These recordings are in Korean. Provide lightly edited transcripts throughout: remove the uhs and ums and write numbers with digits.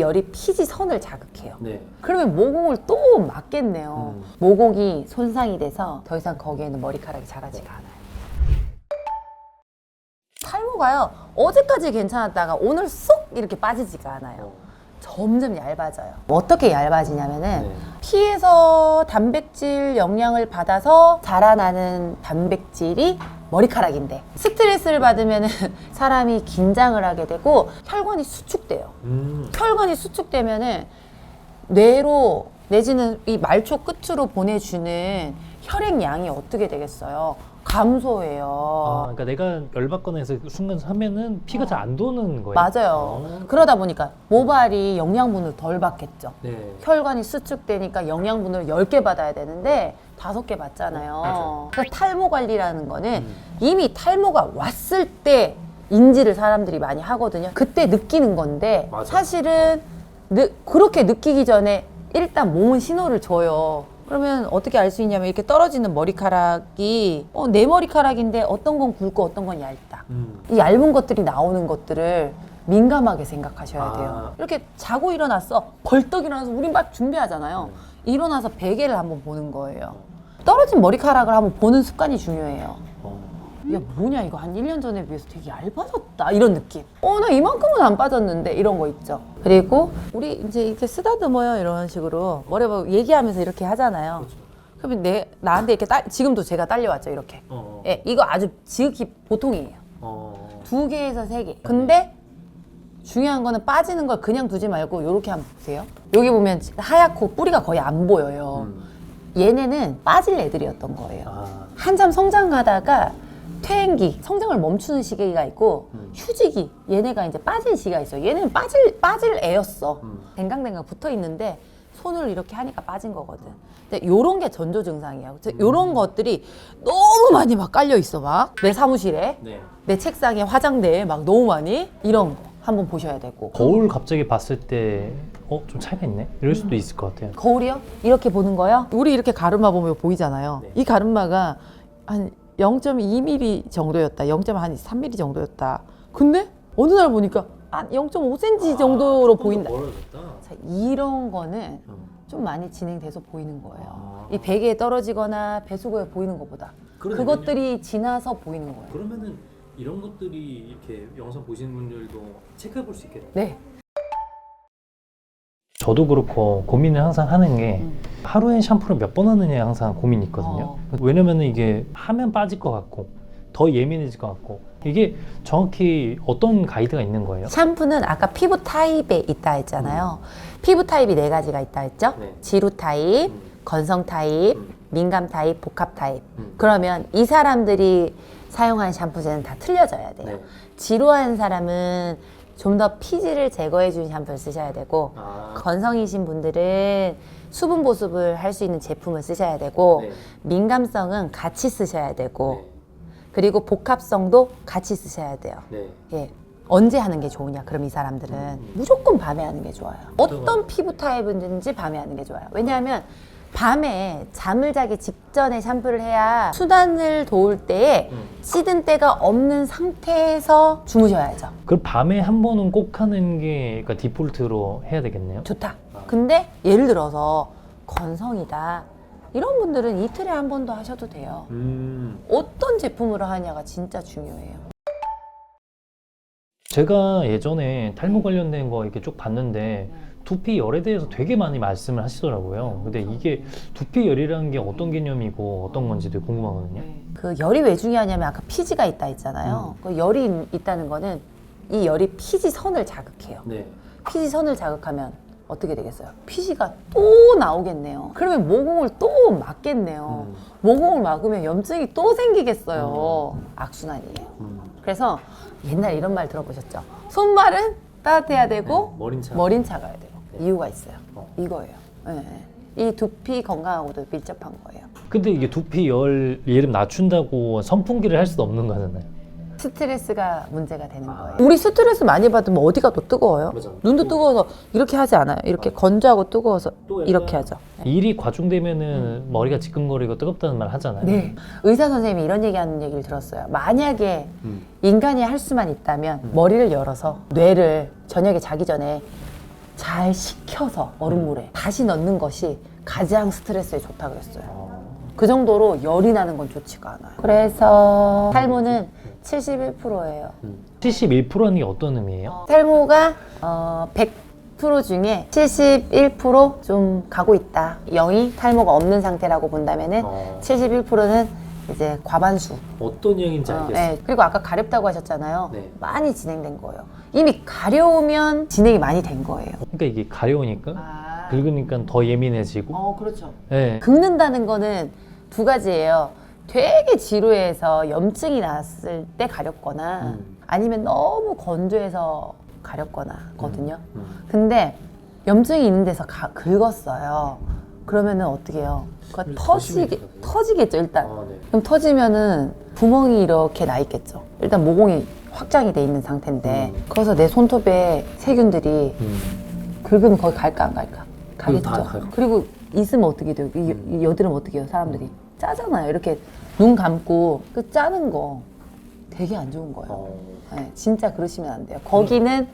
이 열이 피지선을 자극해요. 네. 그러면 모공을 또 막겠네요. 모공이 손상이 돼서 더 이상 거기에는 머리카락이 자라지가 않아요. 탈모가요, 어제까지 괜찮았다가 오늘 쏙 이렇게 빠지지가 않아요. 점점 얇아져요. 어떻게 얇아지냐면은 네. 피에서 단백질 영양을 받아서 자라나는 단백질이 머리카락인데, 스트레스를 받으면은 사람이 긴장을 하게 되고 혈관이 수축돼요. 혈관이 수축되면은 뇌로 내지는 이 말초 끝으로 보내주는 혈액량이 어떻게 되겠어요? 감소해요. 그러니까 내가 열받거나 해서 순간 하면은 피가 잘 안 도는 거예요. 맞아요. 그러다 보니까 모발이 영양분을 덜 받겠죠. 네. 혈관이 수축되니까 영양분을 10개 받아야 되는데 5개 받잖아요. 맞아요. 그래서 탈모 관리라는 거는 이미 탈모가 왔을 때 인지를 사람들이 많이 하거든요. 그때 느끼는 건데 맞아요. 사실은 그렇게 느끼기 전에 일단 몸은 신호를 줘요. 그러면 어떻게 알 수 있냐면 이렇게 떨어지는 머리카락이 내 머리카락인데 어떤 건 굵고 어떤 건 얇다. 이 얇은 것들이 나오는 것들을 민감하게 생각하셔야 돼요. 이렇게 자고 일어났어. 벌떡 일어나서 우리 막 준비하잖아요. 일어나서 베개를 한번 보는 거예요. 떨어진 머리카락을 한번 보는 습관이 중요해요. 야, 뭐냐 이거 한 1년 전에 비해서 되게 얇아졌다 이런 느낌. 나 이만큼은 안 빠졌는데 이런 거 있죠. 그리고 우리 이제 이렇게 쓰다듬어요 이런 식으로 머리 얘기하면서 이렇게 하잖아요. 그렇죠. 그러면 나한테 이렇게 지금도 제가 딸려왔죠 이렇게. 예, 이거 아주 지극히 보통이에요. 2개에서 3개. 근데 중요한 거는 빠지는 걸 그냥 두지 말고 이렇게 한번 보세요. 여기 보면 하얗고 뿌리가 거의 안 보여요. 얘네는 빠질 애들이었던 거예요. 한참 성장하다가 퇴행기, 성장을 멈추는 시기가 있고 휴지기, 얘네가 이제 빠진 시기가 있어요. 얘네는 빠질 애였어. 댕강댕강 붙어 있는데 손을 이렇게 하니까 빠진 거거든. 근데 요런 게 전조 증상이에요. 요런 것들이 너무 많이 막 깔려 있어. 막 내 사무실에, 네. 내 책상에, 화장대에 막 너무 많이 이런 거 한번 보셔야 되고. 거울 갑자기 봤을 때 좀 차이가 있네? 이럴 수도 있을 것 같아요. 거울이요? 이렇게 보는 거요? 우리 이렇게 가르마 보면 보이잖아요. 네. 이 가르마가 한 0.2mm 정도였다. 0.3mm 정도였다. 근데 어느 날 보니까 0.5cm 정도로 보인다. 멀어졌다. 자, 이런 거는 좀 많이 진행돼서 보이는 거예요. 이 베개에 떨어지거나 배수구에 보이는 것보다 그것들이 지나서 보이는 거예요. 그러면은 이런 것들이 이렇게 영상 보시는 분들도 체크해 볼 수 있겠네요. 네. 저도 그렇고 고민을 항상 하는 게 하루에 샴푸를 몇 번 하느냐에 항상 고민이 있거든요. 왜냐면은 이게 하면 빠질 것 같고 더 예민해질 것 같고 이게 정확히 어떤 가이드가 있는 거예요? 샴푸는 아까 피부 타입에 있다 했잖아요. 피부 타입이 4가지가 있다 했죠? 네. 지루 타입, 건성 타입, 민감 타입, 복합 타입. 그러면 이 사람들이 사용하는 샴푸제는 다 틀려져야 돼요. 네. 지루한 사람은 좀 더 피지를 제거해 주는 샴푸를 쓰셔야 되고, 건성이신 분들은 수분 보습을 할 수 있는 제품을 쓰셔야 되고, 네. 민감성은 같이 쓰셔야 되고, 네. 그리고 복합성도 같이 쓰셔야 돼요. 네. 예. 언제 하는 게 좋으냐? 그럼 이 사람들은 무조건 밤에 하는 게 좋아요. 어떤 피부 타입이든지 밤에 하는 게 좋아요. 왜냐하면 밤에 잠을 자기 직전에 샴푸를 해야 수단을 도울 때에 찌든 때가 없는 상태에서 주무셔야죠. 그럼 밤에 한 번은 꼭 하는 게 그러니까 디폴트로 해야 되겠네요. 좋다. 근데 예를 들어서 건성이다. 이런 분들은 이틀에 한 번 더 하셔도 돼요. 어떤 제품으로 하냐가 진짜 중요해요. 제가 예전에 탈모 관련된 거 이렇게 쭉 봤는데 두피 열에 대해서 되게 많이 말씀을 하시더라고요. 근데 이게 두피 열이라는 게 어떤 개념이고 어떤 건지 되게 궁금하거든요. 그 열이 왜 중요하냐면 아까 피지가 있다 했잖아요. 그 열이 있다는 거는 이 열이 피지선을 자극해요. 네. 피지선을 자극하면 어떻게 되겠어요? 피지가 또 나오겠네요. 그러면 모공을 또 막겠네요. 모공을 막으면 염증이 또 생기겠어요. 악순환이에요. 그래서 옛날에 이런 말 들어보셨죠? 손발은 따뜻해야 되고 머리는 차가야 돼요. 이유가 있어요. 이거예요. 네. 이 두피 건강하고도 밀접한 거예요. 근데 이게 두피 예를 낮춘다고 선풍기를 할 수도 없는 거잖아요. 스트레스가 문제가 되는 거예요. 우리 스트레스 많이 받으면 어디가 더 뜨거워요? 맞아. 눈도 뜨거워서 이렇게 하지 않아요. 이렇게 건조하고 뜨거워서 이렇게 하죠. 일이 과중되면은 머리가 지끈거리고 뜨겁다는 말 하잖아요. 네. 의사 선생님이 이런 얘기하는 얘기를 들었어요. 만약에 인간이 할 수만 있다면 머리를 열어서 뇌를 저녁에 자기 전에 잘 식혀서 얼음물에 다시 넣는 것이 가장 스트레스에 좋다 그랬어요. 그 정도로 열이 나는 건 좋지가 않아요. 그래서 탈모는 71%예요. 71%는 게 어떤 의미예요? 탈모가 100% 중에 71%좀 가고 있다. 0이 탈모가 없는 상태라고 본다면은 71%는 이제 과반수. 어떤 얘기인지 네. 그리고 아까 가렵다고 하셨잖아요. 네. 많이 진행된 거예요. 이미 가려우면 진행이 많이 된 거예요. 그러니까 이게 가려우니까 긁으니까 더 예민해지고. 그렇죠. 네. 긁는다는 거는 두 가지예요. 되게 지루해서 염증이 났을 때 가렵거나 아니면 너무 건조해서 가렵거나거든요. 근데 염증이 있는 데서 긁었어요. 그러면은 어떻게 해요? 그거 터지겠죠, 일단. 네. 그럼 터지면은 구멍이 이렇게 나 있겠죠. 일단 모공이 확장이 돼 있는 상태인데 그래서 내 손톱에 세균들이 긁으면 거기 갈까 안 갈까? 가겠죠. 그리고 있으면 어떻게 돼요? 이 여드름 어떻게 해요? 사람들이 짜잖아요. 이렇게 눈 감고 그 짜는 거 되게 안 좋은 거예요. 네, 진짜 그러시면 안 돼요. 거기는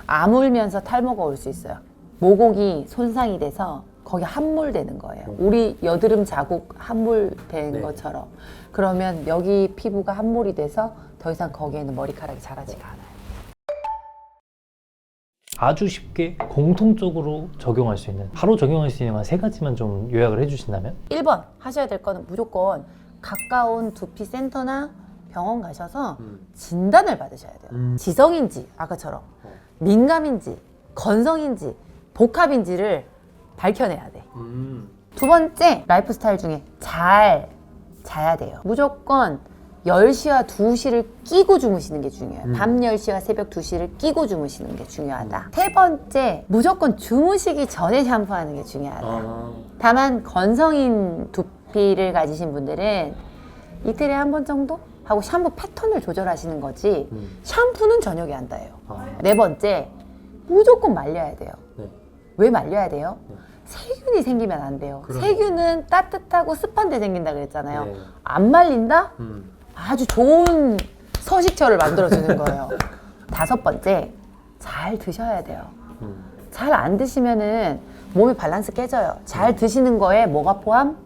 아물면서 탈모가 올 수 있어요. 모공이 손상이 돼서 거기 함몰되는 거예요. 우리 여드름 자국 함몰된 것처럼. 그러면 여기 피부가 함몰이 돼서 더 이상 거기에는 머리카락이 자라지가 않아요. 아주 쉽게 공통적으로 적용할 수 있는, 바로 적용할 수 있는 한 3가지만 좀 요약을 해주신다면? 1번 하셔야 될 거는 무조건 가까운 두피 센터나 병원 가셔서 진단을 받으셔야 돼요. 지성인지 아까처럼 민감인지 건성인지 복합인지를 밝혀내야 돼. 두 번째, 라이프 스타일 중에 잘 자야 돼요. 무조건 10시와 2시를 끼고 주무시는 게 중요해요. 밤 10시와 새벽 2시를 끼고 주무시는 게 중요하다. 세 번째, 무조건 주무시기 전에 샴푸하는 게 중요하다. 다만 건성인 두피를 가지신 분들은 이틀에 한 번 정도 하고 샴푸 패턴을 조절하시는 거지 샴푸는 저녁에 한다 해요. 네 번째, 무조건 말려야 돼요. 왜 말려야 돼요? 세균이 생기면 안 돼요. 세균은 따뜻하고 습한 데 생긴다 그랬잖아요. 안 말린다? 아주 좋은 서식처를 만들어주는 거예요. 5번째, 잘 드셔야 돼요. 잘 안 드시면은 몸의 밸런스 깨져요. 잘 드시는 거에 뭐가 포함?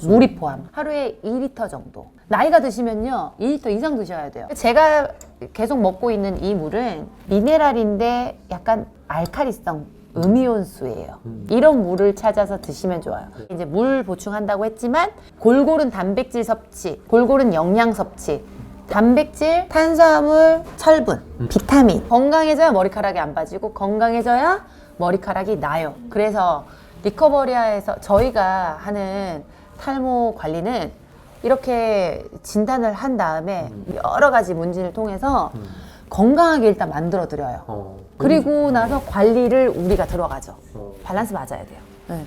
물이 포함. 하루에 2리터 정도. 나이가 드시면요 2리터 이상 드셔야 돼요. 제가 계속 먹고 있는 이 물은 미네랄인데 약간 알칼리성 음이온수예요. 이런 물을 찾아서 드시면 좋아요. 이제 물 보충한다고 했지만 골고른 단백질 섭취, 골고른 영양 섭취, 단백질, 탄수화물, 철분, 비타민. 건강해져야 머리카락이 안 빠지고 건강해져야 머리카락이 나요. 그래서 리커버리아에서 저희가 하는 탈모 관리는 이렇게 진단을 한 다음에 여러 가지 문진을 통해서 건강하게 일단 만들어 드려요. 그리고 나서 관리를 우리가 들어가죠. 밸런스 맞아야 돼요. 네.